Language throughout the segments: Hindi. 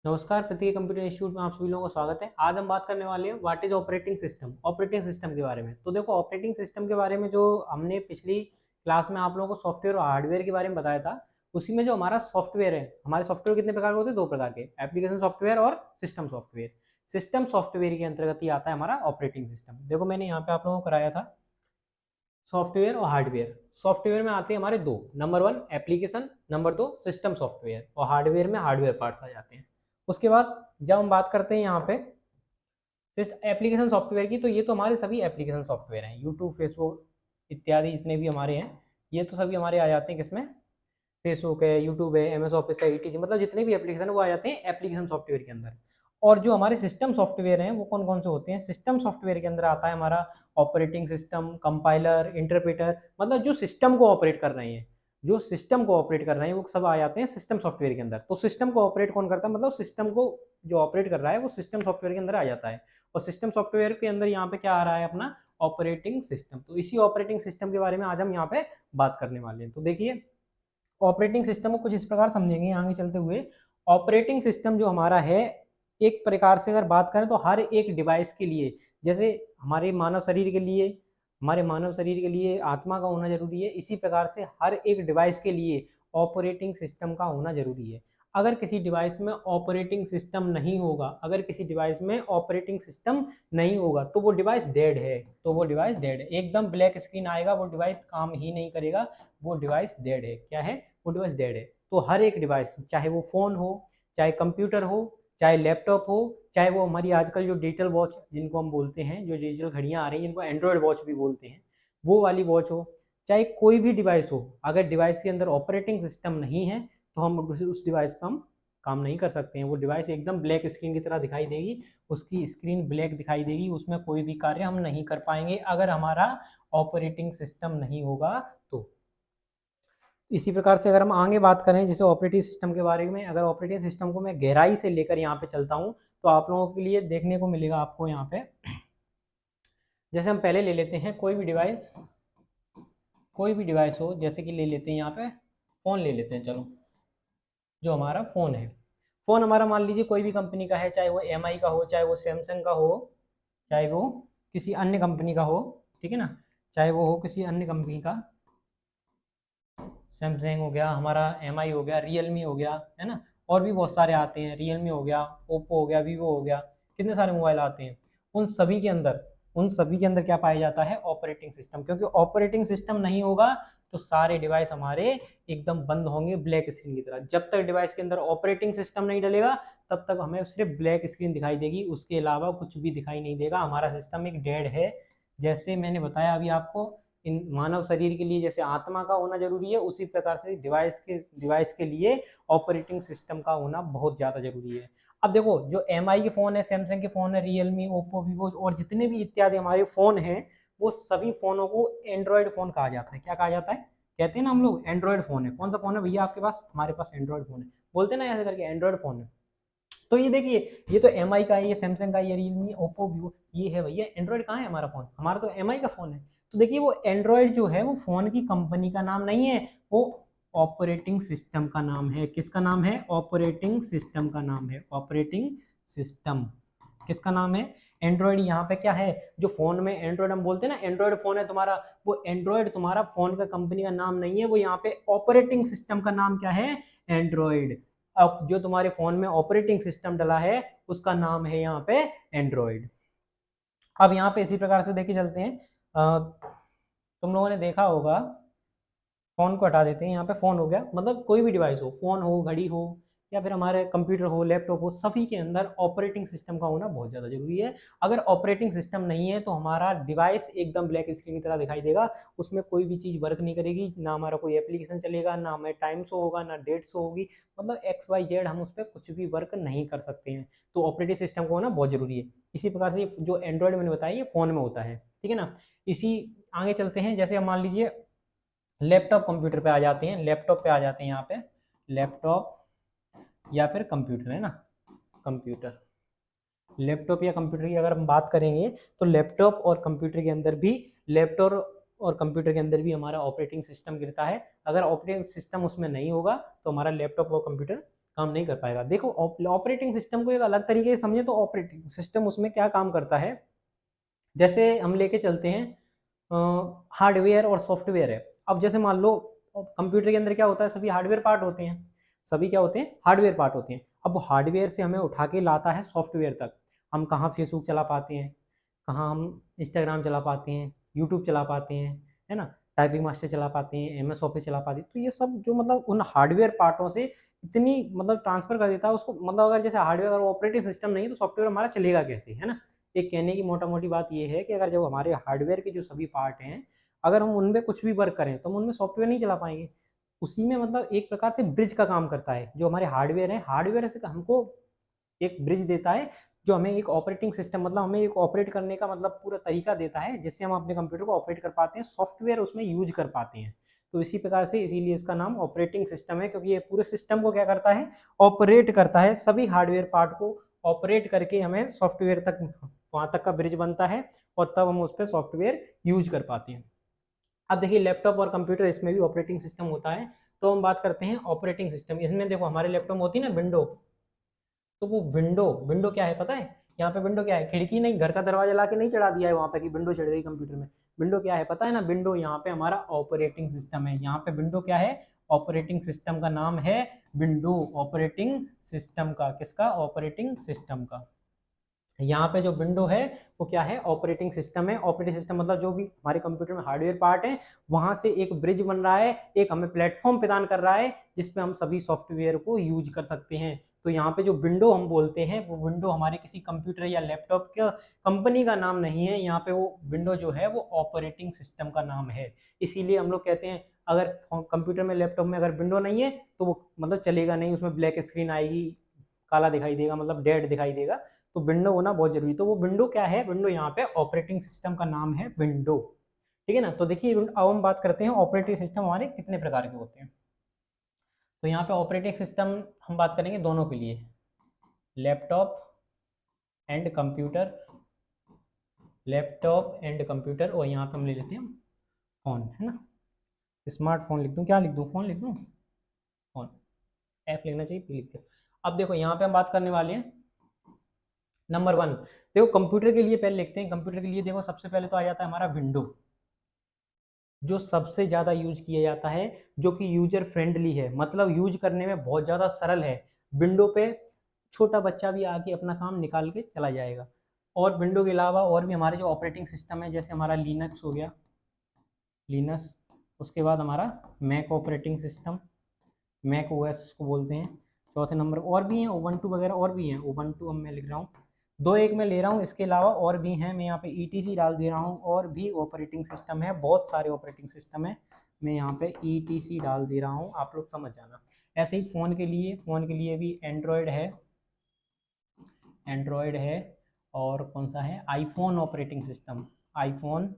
नमस्कार, प्रतीक कंप्यूटर इंस्टीट्यूट में आप सभी लोगों का स्वागत है। आज हम बात करने वाले हैं what is operating system. Operating system के बारे में तो देखो, ऑपरेटिंग सिस्टम के बारे में जो हमने पिछली क्लास में आप लोगों को सॉफ्टवेयर और हार्डवेयर के बारे में बताया था, उसी में जो हमारा सॉफ्टवेयर है, हमारे सॉफ्टवेयर कितने प्रकार के होते हैं? दो प्रकार के, एप्लीकेशन सॉफ्टवेयर और सिस्टम सॉफ्टवेयर। सिस्टम सॉफ्टवेयर के अंतर्गत ही आता है हमारा ऑपरेटिंग सिस्टम। देखो, मैंने यहाँ पे आप लोगों को कराया था सॉफ्टवेयर और हार्डवेयर। सॉफ्टवेयर में आते हैं हमारे दो, नंबर वन एप्लीकेशन, नंबर दो सिस्टम सॉफ्टवेयर, और हार्डवेयर में हार्डवेयर पार्ट्स आ जाते हैं। उसके बाद जब हम बात करते हैं यहाँ पे एप्लीकेशन सॉफ्टवेयर की, तो ये तो हमारे सभी एप्लीकेशन सॉफ्टवेयर हैं, यूट्यूब, फेसबुक इत्यादि जितने भी हमारे हैं, ये तो सभी हमारे आ जाते हैं किसमें? फेसबुक है, यूट्यूब है, एमएस ऑफिस है, ईटीसी, मतलब जितने भी एप्लीकेशन है वो आ जाते हैं एप्लीकेशन सॉफ्टवेयर के अंदर। और जो हमारे सिस्टम सॉफ्टवेयर हैं वो कौन कौन से होते हैं? सिस्टम सॉफ्टवेयर के अंदर आता है हमारा ऑपरेटिंग सिस्टम, कंपाइलर, इंटरप्रेटर, मतलब जो सिस्टम को ऑपरेट कर रहे हैं, जो सिस्टम को ऑपरेट कर रहे हैं वो सब आ जाते हैं सिस्टम सॉफ्टवेयर के अंदर। तो सिस्टम को ऑपरेट कौन करता है? मतलब सिस्टम को जो ऑपरेट कर रहा है वो सिस्टम सॉफ्टवेयर के अंदर आ जाता है। और सिस्टम सॉफ्टवेयर के अंदर यहाँ पे क्या आ रहा है? अपना ऑपरेटिंग सिस्टम। तो इसी ऑपरेटिंग सिस्टम के बारे में आज हम यहाँ पे बात करने वाले हैं। तो देखिए, ऑपरेटिंग सिस्टम को कुछ इस प्रकार समझेंगे आगे चलते हुए। ऑपरेटिंग सिस्टम जो हमारा है, एक प्रकार से अगर बात करें तो हर एक डिवाइस के लिए, जैसे हमारे मानव शरीर के लिए आत्मा का होना जरूरी है, इसी प्रकार से हर एक डिवाइस के लिए ऑपरेटिंग सिस्टम का होना जरूरी है। अगर किसी डिवाइस में ऑपरेटिंग सिस्टम नहीं होगा, अगर किसी डिवाइस में ऑपरेटिंग सिस्टम नहीं होगा तो वो डिवाइस डेड है। तो वो डिवाइस डेड है, एकदम ब्लैक स्क्रीन आएगा, वो डिवाइस काम ही नहीं करेगा, वो डिवाइस डेड है। क्या है? वो डिवाइस डेड है। तो हर एक डिवाइस, चाहे वो फोन हो, चाहे कंप्यूटर हो, चाहे लैपटॉप हो, चाहे वो हमारी आजकल जो डिजिटल वॉच जिनको हम बोलते हैं, जो डिजिटल घड़ियां आ रही हैं जिनको एंड्रॉयड वॉच भी बोलते हैं, वो वाली वॉच हो, चाहे कोई भी डिवाइस हो, अगर डिवाइस के अंदर ऑपरेटिंग सिस्टम नहीं है तो हम उस डिवाइस पर हम काम नहीं कर सकते हैं। वो डिवाइस एकदम ब्लैक स्क्रीन की तरह दिखाई देगी, उसकी स्क्रीन ब्लैक दिखाई देगी, उसमें कोई भी कार्य हम नहीं कर पाएंगे अगर हमारा ऑपरेटिंग सिस्टम नहीं होगा तो। इसी प्रकार से अगर हम आगे बात करें जैसे ऑपरेटिंग सिस्टम के बारे में, अगर ऑपरेटिंग सिस्टम को मैं गहराई से लेकर यहाँ पे चलता हूँ तो आप लोगों के लिए देखने को मिलेगा आपको यहाँ पे, जैसे हम पहले ले लेते हैं कोई भी डिवाइस हो, जैसे कि ले लेते हैं यहाँ पे फोन ले लेते हैं। चलो, जो हमारा फोन है, फोन हमारा मान लीजिए कोई भी कंपनी का है, चाहे वो एमआई का हो, चाहे वो सैमसंग का हो, चाहे वो किसी अन्य कंपनी का हो, ठीक है ना, चाहे वो हो किसी अन्य कंपनी का, सैमसंग हो गया, हमारा एमआई हो गया, रियलमी हो गया, है ना, और भी बहुत सारे आते हैं, रियलमी हो गया, ओप्पो हो गया, वीवो हो गया, कितने सारे मोबाइल आते हैं। उन सभी के अंदर क्या पाया जाता है? Operating system. क्योंकि ऑपरेटिंग सिस्टम नहीं होगा तो सारे डिवाइस हमारे एकदम बंद होंगे ब्लैक स्क्रीन की तरह। जब तक डिवाइस के अंदर ऑपरेटिंग सिस्टम नहीं डलेगा तब तक हमें सिर्फ ब्लैक स्क्रीन दिखाई देगी, उसके अलावा कुछ भी दिखाई नहीं देगा। हमारा सिस्टम एक डेड है। जैसे मैंने बताया अभी आपको, इन मानव शरीर के लिए जैसे आत्मा का होना जरूरी है, उसी प्रकार से डिवाइस के लिए ऑपरेटिंग सिस्टम का होना बहुत ज़्यादा जरूरी है। अब देखो, जो एमआई के फ़ोन है, सैमसंग के फ़ोन है, रियलमी, ओप्पो, वीवो और जितने भी इत्यादि हमारे फ़ोन हैं, वो सभी फ़ोनों को एंड्रॉयड फ़ोन कहा जाता है। क्या कहा जाता है? कहते हैं ना हम लोग एंड्रॉयड फ़ोन है। कौन सा फ़ोन है भैया आपके पास? हमारे पास एंड्रॉयड फ़ोन है, बोलते ना ऐसे करके, एंड्रॉयड फ़ोन है। तो ये देखिए, ये तो एमआई का है, ये सैमसंग का, ये रियलमी, ओप्पो, वीवो, ये है भैया एंड्रॉयड। कहाँ है हमारा फोन? हमारा तो एमआई का फोन है। तो देखिए, वो एंड्रॉयड जो है वो फोन की कंपनी का नाम नहीं है, वो ऑपरेटिंग सिस्टम का नाम है। किसका नाम है? ऑपरेटिंग सिस्टम का नाम है। ऑपरेटिंग सिस्टम किसका नाम है? एंड्रॉयड। यहाँ पे क्या है, जो फोन में एंड्रॉयड हम बोलते हैं ना, एंड्रॉयड फोन है तुम्हारा, वो एंड्रॉयड तुम्हारा फोन का कंपनी का नाम नहीं है, वो यहाँ पे ऑपरेटिंग सिस्टम का नाम क्या है? एंड्रॉयड। अब जो तुम्हारे फोन में ऑपरेटिंग सिस्टम डला है उसका नाम है यहाँ पे एंड्रॉयड। अब यहाँ पे इसी प्रकार से देखे चलते हैं, तुम लोगों ने देखा होगा, फोन को हटा देते हैं, यहाँ पे फोन हो गया, मतलब कोई भी डिवाइस हो, फोन हो, घड़ी हो, या फिर हमारे कंप्यूटर हो, लैपटॉप हो, सभी के अंदर ऑपरेटिंग सिस्टम का होना बहुत ज़्यादा जरूरी है। अगर ऑपरेटिंग सिस्टम नहीं है तो हमारा डिवाइस एकदम ब्लैक स्क्रीन की तरह दिखाई देगा, उसमें कोई भी चीज़ वर्क नहीं करेगी, ना हमारा कोई एप्लीकेशन चलेगा, ना हमें टाइम शो होगा, ना डेट शो होगी, मतलब एक्स वाई जेड हम उस पर कुछ भी वर्क नहीं कर सकते हैं। तो ऑपरेटिंग सिस्टम का होना बहुत जरूरी है। इसी प्रकार से जो एंड्रॉयड मैंने बताया ये फ़ोन में होता है, ठीक है ना। इसी आगे चलते हैं, जैसे हम मान लीजिए लैपटॉप कंप्यूटर पे आ जाते हैं, लैपटॉप पे आ जाते हैं, यहाँ पे लैपटॉप या फिर कंप्यूटर, है ना, कंप्यूटर, लैपटॉप या कंप्यूटर की अगर हम बात करेंगे तो लैपटॉप और कंप्यूटर के अंदर भी, लैपटॉप और कंप्यूटर के अंदर भी हमारा ऑपरेटिंग सिस्टम गिरता है। अगर ऑपरेटिंग सिस्टम उसमें नहीं होगा तो हमारा लैपटॉप और कंप्यूटर काम नहीं कर पाएगा। देखो ऑपरेटिंग सिस्टम को एक अलग तरीके से समझे तो ऑपरेटिंग सिस्टम उसमें क्या काम करता है, जैसे हम लेके चलते हैं हार्डवेयर और सॉफ्टवेयर है। अब जैसे मान लो कंप्यूटर के अंदर क्या होता है, सभी हार्डवेयर पार्ट होते हैं, सभी क्या होते हैं, हार्डवेयर पार्ट होते हैं। अब हार्डवेयर से हमें उठा के लाता है सॉफ्टवेयर तक। हम कहाँ फेसबुक चला पाते हैं, कहाँ हम इंस्टाग्राम चला पाते हैं, यूट्यूब चला पाते हैं, है ना, टाइपिंग मास्टर चला पाते हैं, एमएस ऑफिस चला पाते हैं। तो ये सब जो मतलब उन हार्डवेयर पार्टों से इतनी मतलब ट्रांसफर कर देता है उसको, मतलब अगर जैसे हार्डवेयर और ऑपरेटिंग सिस्टम नहीं तो सॉफ्टवेयर हमारा चलेगा कैसे, है ना। एक कहने की मोटा मोटी बात ये है कि अगर जब हमारे हार्डवेयर के जो सभी पार्ट हैं, अगर हम उनमें कुछ भी वर्क करें तो हम उनमें सॉफ्टवेयर नहीं चला पाएंगे। उसी में मतलब एक प्रकार से ब्रिज का काम करता है जो हमारे हार्डवेयर है, हार्डवेयर से हमको एक ब्रिज देता है जो हमें एक ऑपरेटिंग सिस्टम मतलब हमें एक ऑपरेट करने का मतलब पूरा तरीका देता है जिससे हम अपने कंप्यूटर को ऑपरेट कर पाते हैं, सॉफ्टवेयर उसमें यूज कर पाते हैं। तो इसी प्रकार से इसीलिए इसका नाम ऑपरेटिंग सिस्टम है, क्योंकि ये पूरे सिस्टम को क्या करता है, ऑपरेट करता है, सभी हार्डवेयर पार्ट को ऑपरेट करके हमें सॉफ्टवेयर तक वहां तक का ब्रिज बनता है और तब हम उस पर सॉफ्टवेयर यूज कर पाते हैं। अब देखिए लैपटॉप और कंप्यूटर इसमें भी ऑपरेटिंग सिस्टम होता है। तो हम बात करते हैं ऑपरेटिंग सिस्टम। इसमें देखो हमारे लैपटॉप में होती है ना विंडो, तो वो विंडो विंडो क्या है पता है, यहाँ पे विंडो क्या है, खिड़की नहीं, घर का दरवाजा ला के नहीं चढ़ा दिया है वहां पे कि विंडो चढ़ गई कंप्यूटर में। विंडो क्या है पता है ना, विंडो यहाँ पे हमारा ऑपरेटिंग सिस्टम है। यहाँ पे विंडो क्या है, ऑपरेटिंग सिस्टम का नाम है विंडो, ऑपरेटिंग सिस्टम का, किसका, ऑपरेटिंग सिस्टम का। यहाँ पे जो विंडो है वो क्या है, ऑपरेटिंग सिस्टम है। ऑपरेटिंग सिस्टम मतलब जो भी हमारे कंप्यूटर में हार्डवेयर पार्ट है वहां से एक ब्रिज बन रहा है, एक हमें प्लेटफॉर्म प्रदान कर रहा है जिसपे हम सभी सॉफ्टवेयर को यूज कर सकते हैं। तो यहाँ पे जो विंडो हम बोलते हैं वो विंडो हमारे किसी कंप्यूटर या लैपटॉप का कंपनी का नाम नहीं है, यहाँ पे वो विंडो जो है वो ऑपरेटिंग सिस्टम का नाम है। इसीलिए हम लोग कहते हैं अगर कंप्यूटर में लैपटॉप में अगर विंडो नहीं है तो वो मतलब चलेगा नहीं, उसमें ब्लैक स्क्रीन आएगी, काला दिखाई देगा, मतलब डेड दिखाई देगा। तो विंडो होना बहुत जरूरी। तो वो विंडो क्या है, विंडो यहाँ पे ऑपरेटिंग सिस्टम का नाम है विंडो, ठीक है ना। तो देखिए अब हम बात करते हैं ऑपरेटिंग सिस्टम हमारे कितने प्रकार के होते हैं। तो यहाँ पे ऑपरेटिंग सिस्टम हम बात करेंगे दोनों के लिए, laptop and computer, laptop and computer, और यहाँ पे हम ले लेते हैं फोन, है ना, स्मार्टफोन लिख दूँ, क्या लिख दूँ, फोन लिख दूँ, फोन, एफ लिखना चाहिए, पी लिख दो। अब देखो यहाँ पे हम बात करने वाले हैं नंबर 1। देखो कंप्यूटर के लिए पहले लिखते हैं, कंप्यूटर के लिए देखो सबसे पहले तो आ जाता है हमारा विंडो, जो सबसे ज़्यादा यूज किया जाता है, जो कि यूजर फ्रेंडली है, मतलब यूज करने में बहुत ज़्यादा सरल है। विंडो पे छोटा बच्चा भी आके अपना काम निकाल के चला जाएगा। और विंडो के अलावा और भी हमारे जो ऑपरेटिंग सिस्टम है, जैसे हमारा लिनक्स हो गया, लिनक्स, उसके बाद हमारा Mac operating system, Mac OS को बोलते हैं। चौथे नंबर और भी हैं ओबंटू वगैरह, और भी हैं ओबंटू, अब मैं लिख रहा हूँ दो एक में ले रहा हूँ, इसके अलावा और भी हैं, मैं यहाँ पे ईटीसी डाल दे रहा हूँ, और भी ऑपरेटिंग सिस्टम है, बहुत सारे ऑपरेटिंग सिस्टम है, मैं यहाँ पे ईटीसी डाल दे रहा हूँ, आप लोग समझ जाना। ऐसे ही फ़ोन के लिए भी एंड्रॉयड है, एंड्रॉयड है, और कौन सा है, iPhone operating system, iPhone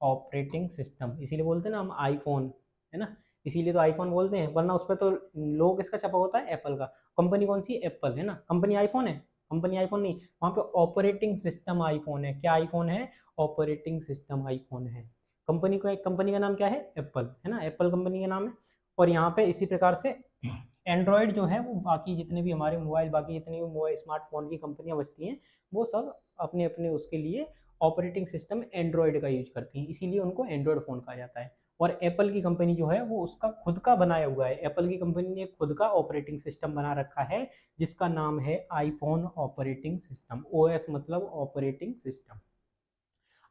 operating system, इसीलिए बोलते हैं ना हम आईफोन, है ना, इसीलिए तो आईफोन बोलते हैं, वरना उस पर तो लोग किसका छपा होता है, एप्पल का। कंपनी कौन सी, एप्पल, है ना, कंपनी आईफोन है, कंपनी आईफोन नहीं, वहाँ पे ऑपरेटिंग सिस्टम आईफोन है। क्या आईफोन है, ऑपरेटिंग सिस्टम आईफोन है। कंपनी को, एक कंपनी का नाम क्या है, एप्पल, है ना, एप्पल कंपनी का नाम है। और यहाँ पे इसी प्रकार से एंड्रॉयड जो है वो बाकी जितने भी हमारे मोबाइल, बाकी जितने भी मोबाइल स्मार्टफोन की कंपनियां बचती हैं वो सब अपने अपने उसके लिए ऑपरेटिंग सिस्टम एंड्रॉयड का यूज करती हैं, इसीलिए उनको एंड्रॉयड फ़ोन कहा जाता है। और एप्पल की कंपनी जो है वो उसका खुद का बनाया हुआ है, एप्पल की कंपनी ने खुद का ऑपरेटिंग सिस्टम बना रखा है जिसका नाम है आईफोन ऑपरेटिंग सिस्टम, ओएस मतलब ऑपरेटिंग सिस्टम।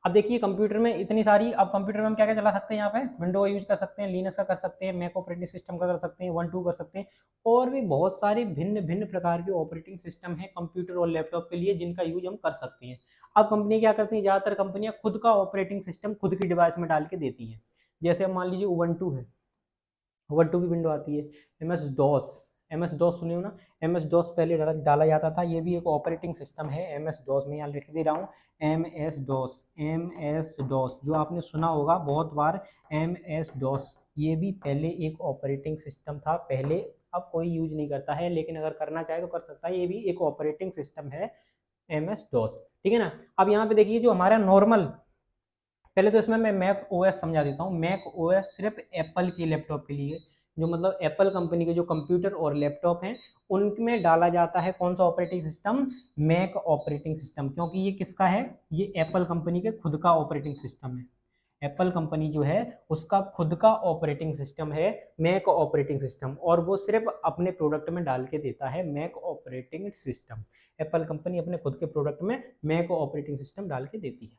अब देखिए कंप्यूटर में इतनी सारी, अब कंप्यूटर में हम क्या क्या चला सकते हैं, यहाँ पे विंडो का यूज कर सकते हैं, लिनक्स का कर सकते हैं, मैक ऑपरेटिंग सिस्टम का कर सकते हैं, 1 2 कर सकते हैं, और भी बहुत सारे भिन्न भिन्न प्रकार के ऑपरेटिंग सिस्टम है कंप्यूटर और लैपटॉप के लिए जिनका यूज हम कर सकते हैं। अब कंपनी क्या करती है, ज़्यादातर कंपनियां खुद का ऑपरेटिंग सिस्टम खुद की डिवाइस में डाल के देती हैं। जैसे अब मान लीजिए उबंटू है, उबंटू की विंडो आती है, एमएस डॉस, एमएस डॉस सुने हो ना, एमएस डॉस पहले डाला जाता था, ये भी एक ऑपरेटिंग सिस्टम है, एमएस डॉस, मैं यहाँ लिख दे रहा हूँ, एमएस डॉस, एमएस डॉस जो आपने सुना होगा बहुत बार, एमएस डॉस, ये भी पहले एक ऑपरेटिंग सिस्टम था पहले, अब कोई यूज नहीं करता है, लेकिन अगर करना चाहे तो कर सकता है, ये भी एक ऑपरेटिंग सिस्टम है, एमएस डॉस, ठीक है ना। अब यहाँ पे देखिए जो हमारा नॉर्मल, पहले तो इसमें मैं मैक ओएस समझा देता हूँ, मैक ओएस सिर्फ एप्पल की लैपटॉप के लिए, जो मतलब एप्पल कंपनी के जो कंप्यूटर और लैपटॉप हैं उनमें डाला जाता है कौन सा operating system, Mac operating system, क्योंकि ये किसका है, ये एप्पल कंपनी के खुद का ऑपरेटिंग सिस्टम है। एप्पल कंपनी जो है उसका खुद का ऑपरेटिंग सिस्टम है मैक ऑपरेटिंग सिस्टम, और वो सिर्फ अपने प्रोडक्ट में डाल के देता है Mac operating system. Apple company अपने खुद के प्रोडक्ट में मैक ऑपरेटिंग सिस्टम डाल के देती है।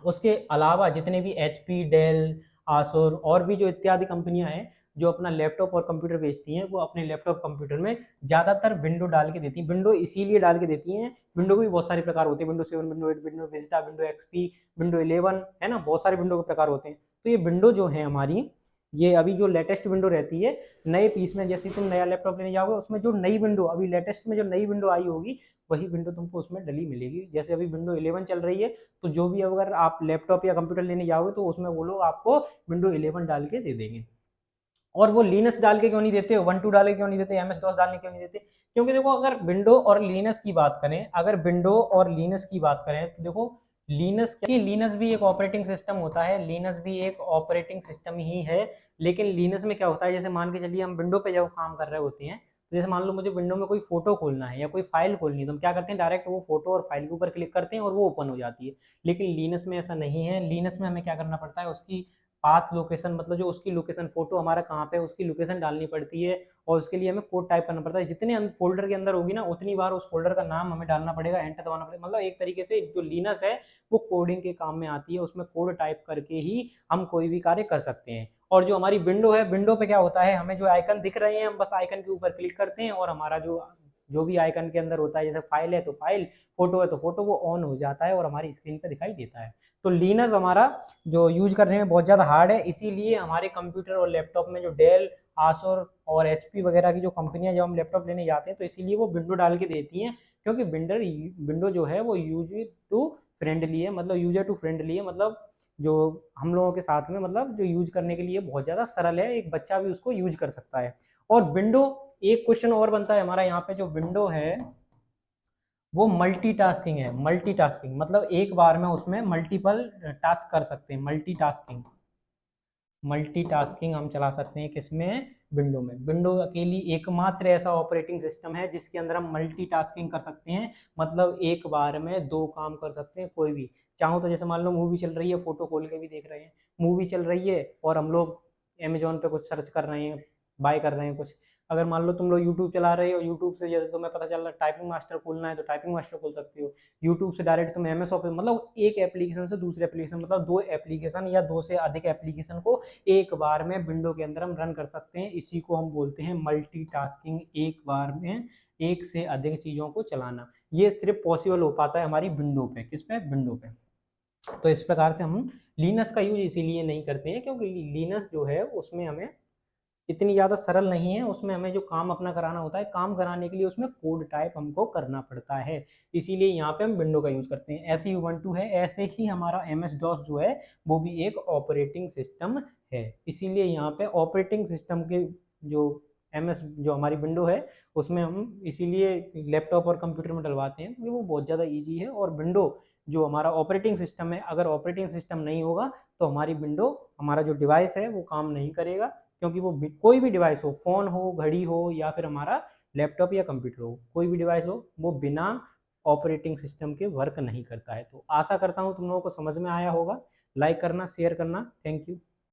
उसके अलावा जितने भी HP, डेल, आसुर और भी जो इत्यादि कंपनियां हैं जो अपना लैपटॉप और कंप्यूटर बेचती हैं, वो अपने लैपटॉप कंप्यूटर में ज़्यादातर विंडो डाल के देती हैं। विंडो इसीलिए डाल के देती हैं, विंडो के भी बहुत सारे प्रकार होते हैं, window 7, window 8, window Vista, window XP, window 11, है ना, बहुत सारे विंडो के प्रकार होते हैं। तो ये विंडो जो है हमारी, ये अभी जो लेटेस्ट विंडो रहती है नए पीस में, जैसे तुम नया लैपटॉप लेने जाओगे उसमें जो नई विंडो अभी लेटेस्ट में जो नई विंडो आई होगी वही विंडो तुमको उसमें डली मिलेगी। जैसे अभी विंडो 11 चल रही है, तो जो भी अगर आप लैपटॉप या कंप्यूटर लेने जाओगे तो उसमें वो लोग आपको विंडो 11 डाल के दे देंगे। और वो लिनक्स डाल के क्यों नहीं देते, 1.2 डाल के क्यों नहीं देते, MS-DOS डालने क्यों नहीं देते, क्योंकि देखो अगर विंडो और लिनक्स की बात करें, अगर विंडो और लिनक्स की बात करें तो देखो लिनक्स भी एक ऑपरेटिंग सिस्टम होता है, लिनक्स भी एक ऑपरेटिंग सिस्टम ही है। लेकिन लिनक्स में क्या होता है, जैसे मान के चलिए हम विंडो पे जब काम कर रहे होते हैं, तो जैसे मान लो मुझे विंडो में कोई फोटो खोलना है या कोई फाइल खोलनी है, तो हम क्या करते हैं, डायरेक्ट वो फोटो और फाइल के ऊपर क्लिक करते हैं और वो ओपन हो जाती है। लेकिन लिनक्स में ऐसा नहीं है, लिनक्स में हमें क्या करना पड़ता है, उसकी पाथ लोकेशन, मतलब जो उसकी लोकेशन, फोटो हमारा कहाँ पे है उसकी लोकेशन डालनी पड़ती है, और उसके लिए हमें कोड टाइप करना पड़ता है। जितने फोल्डर के अंदर होगी ना उतनी बार उस फोल्डर का नाम हमें डालना पड़ेगा, एंटर दबाना पड़ेगा। मतलब एक तरीके से जो लिनक्स है वो कोडिंग के काम में आती है, उसमें कोड टाइप करके ही हम कोई भी कार्य कर सकते हैं। और जो हमारी विंडो है, विंडो पे क्या होता है, हमें जो आइकन दिख रहे हैं हम बस आइकन के ऊपर क्लिक करते हैं और हमारा जो भी आइकन के अंदर होता है, जैसे फाइल है तो फाइल, फोटो है तो फोटो, वो ऑन हो जाता है और हमारी स्क्रीन पे दिखाई देता है। तो लिनक्स हमारा जो यूज करने में बहुत ज़्यादा हार्ड है, इसीलिए हमारे कंप्यूटर और लैपटॉप में जो डेल, आसुर और HP वगैरह की जो कंपनियां जब हम लैपटॉप लेने जाते हैं तो इसीलिए वो विंडो डाल के देती हैं, क्योंकि विंडो जो है वो यूजर टू फ्रेंडली है, मतलब यूजर टू फ्रेंडली है, मतलब जो हम लोगों के साथ में, मतलब जो यूज करने के लिए बहुत ज़्यादा सरल है, एक बच्चा भी उसको यूज कर सकता है। और विंडो, एक क्वेश्चन और बनता है हमारा यहाँ पे, जो विंडो है वो मल्टीटास्किंग है। मल्टीटास्किंग मतलब एक बार में उसमें मल्टीपल टास्क कर सकते हैं, मल्टीटास्किंग हम चला सकते हैं किसमें, विंडो में। विंडो अकेली एकमात्र ऐसा ऑपरेटिंग सिस्टम है जिसके अंदर हम मल्टीटास्किंग कर सकते हैं, मतलब एक बार में 2 काम कर सकते हैं कोई भी। चाहो तो जैसे मान लो मूवी चल रही है, फोटो खोल के भी देख रहे हैं, मूवी चल रही है और हम लोग अमेजोन पे कुछ सर्च कर रहे हैं, बाय कर रहे हैं कुछ। अगर मान लो तुम लोग यूट्यूब चला रहे हो, यूट्यूब से जैसे तुम्हें पता चल रहा है टाइपिंग मास्टर खोलना है तो टाइपिंग मास्टर खोल सकते हो। यूट्यूब से डायरेक्ट तुम MS ऑफिस, मतलब एक एप्लीकेशन से दूसरे एप्लीकेशन, मतलब 2 एप्लीकेशन या 2 से अधिक एप्लीकेशन को एक बार में विंडो के अंदर हम रन कर सकते हैं। इसी को हम बोलते हैं मल्टीटास्किंग, एक बार में एक से अधिक चीज़ों को चलाना। ये सिर्फ पॉसिबल हो पाता है हमारी विंडो पे, किस पे, विंडो पे। तो इस प्रकार से हम लिनक्स का यूज इसीलिए नहीं करते हैं क्योंकि लिनक्स जो है उसमें हमें इतनी ज़्यादा सरल नहीं है, उसमें हमें जो काम अपना कराना होता है, काम कराने के लिए उसमें कोड टाइप हमको करना पड़ता है, इसीलिए यहाँ पे हम विंडो का यूज करते हैं। ऐसे ही उबंटू है, ऐसे ही हमारा MS-DOS जो है वो भी एक ऑपरेटिंग सिस्टम है, इसीलिए यहाँ पे ऑपरेटिंग सिस्टम के जो जो हमारी विंडो है उसमें हम इसीलिए लैपटॉप और कंप्यूटर में डलवाते हैं क्योंकि वो बहुत ज़्यादा ईजी है। और विंडो जो हमारा ऑपरेटिंग सिस्टम है, अगर ऑपरेटिंग सिस्टम नहीं होगा तो हमारी विंडो, हमारा जो डिवाइस है वो काम नहीं करेगा, क्योंकि वो कोई भी डिवाइस हो, फोन हो, घड़ी हो या फिर हमारा लैपटॉप या कंप्यूटर हो, कोई भी डिवाइस हो, वो बिना ऑपरेटिंग सिस्टम के वर्क नहीं करता है। तो आशा करता हूँ तुम लोगों को समझ में आया होगा। लाइक करना, शेयर करना, थैंक यू।